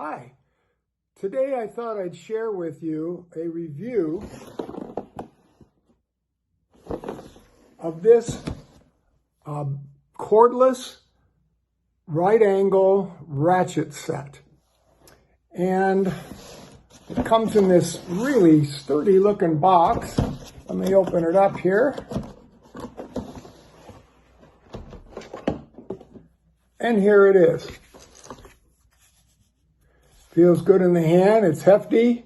Hi, today I thought I'd share with you a review of this cordless right angle ratchet set. And it comes in this really sturdy looking box. Let me open it up here. And here it is. Feels good in the hand, it's hefty,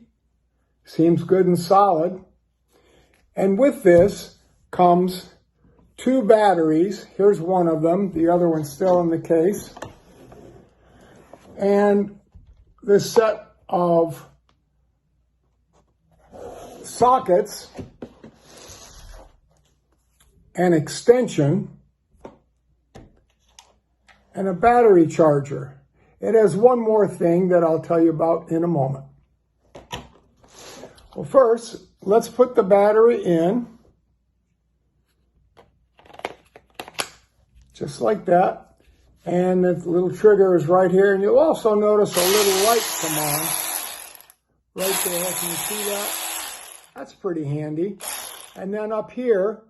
seems good and solid. And with this comes two batteries. Here's one of them, the other one's still in the case. And this set of sockets, an extension, and a battery charger. It has one more thing that I'll tell you about in a moment. Well, first, let's put the battery in. Just like that. And the little trigger is right here. And you'll also notice a little light come on right there. Can you see that? That's pretty handy. And then up here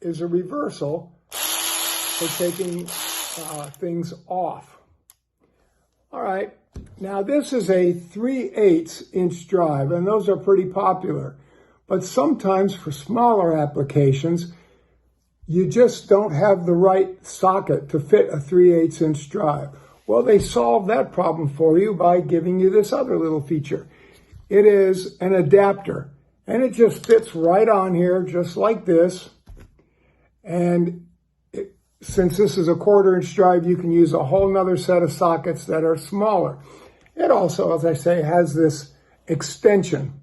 is a reversal for taking things off. All right, now this is a 3/8 inch drive, and those are pretty popular. But sometimes for smaller applications, you just don't have the right socket to fit a 3/8 inch drive. Well, they solve that problem for you by giving you this other little feature. It is an adapter, and it just fits right on here, just like this. And since this is a 1/4 inch drive, you can use a whole nother set of sockets that are smaller. It also, as I say, has this extension.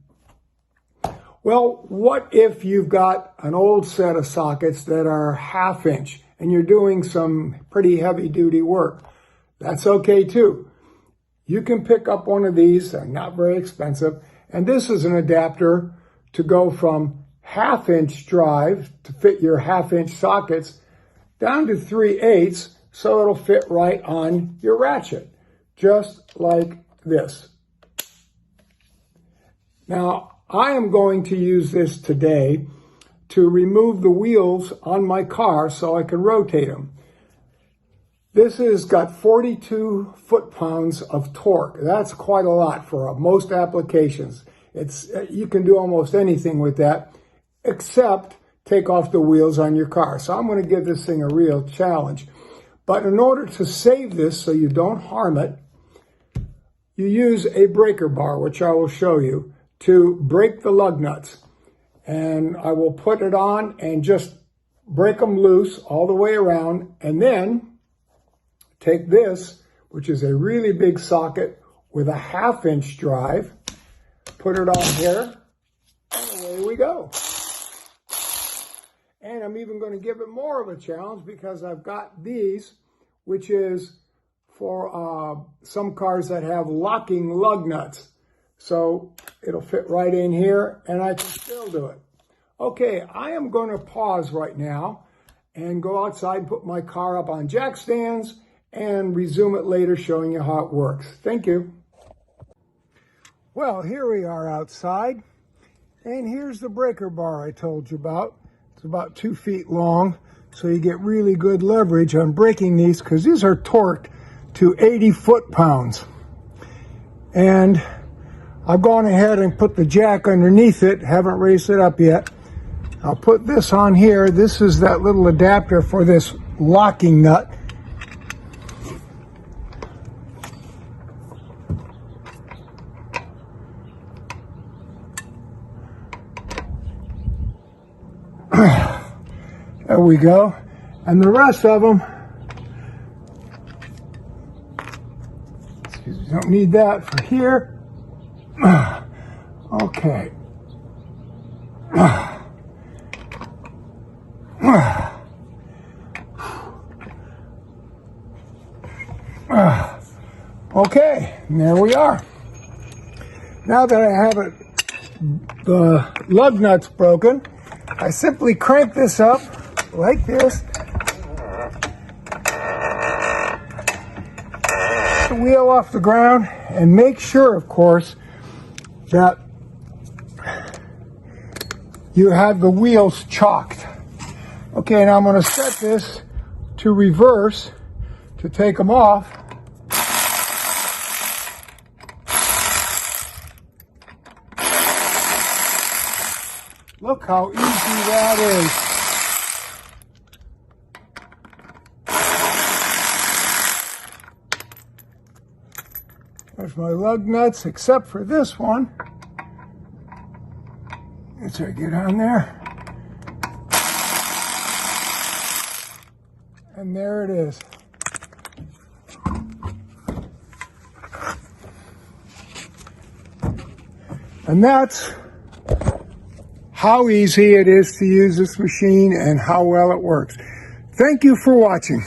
Well, what if you've got an old set of sockets that are 1/2 inch and you're doing some pretty heavy duty work? That's okay too. You can pick up one of these, they're not very expensive, and this is an adapter to go from 1/2 inch drive to fit your 1/2 inch sockets down to 3/8, so it'll fit right on your ratchet, just like this. Now, I am going to use this today to remove the wheels on my car so I can rotate them. This has got 42 foot-pounds of torque. That's quite a lot for most applications. You can do almost anything with that, except take off the wheels on your car. So I'm going to give this thing a real challenge. But in order to save this so you don't harm it, you use a breaker bar, which I will show you, to break the lug nuts. And I will put it on and just break them loose all the way around. And then take this, which is a really big socket with a 1/2 inch drive, put it on here, and away we go. And I'm even going to give it more of a challenge because I've got these, which is for some cars that have locking lug nuts. So it'll fit right in here and I can still do it. Okay, I am going to pause right now and go outside and put my car up on jack stands and resume it later showing you how it works. Thank you. Well, here we are outside, and here's the breaker bar I told you about. It's about 2 feet long, so you get really good leverage on breaking these because these are torqued to 80 foot-pounds. And I've gone ahead and put the jack underneath it, haven't raised it up yet. I'll put this on here. This is that little adapter for this locking nut. There we go. And the rest of them, excuse me, don't need that for here. Okay. Okay, and there we are. Now that I have it, the lug nuts broken, I simply crank this up like this. The wheel off the ground, and make sure, of course, that you have the wheels chalked. Okay, now I'm going to set this to reverse to take them off. Look how easy that is. There's my lug nuts, except for this one. Let's get on there. And there it is. And that's how easy it is to use this machine and how well it works. Thank you for watching.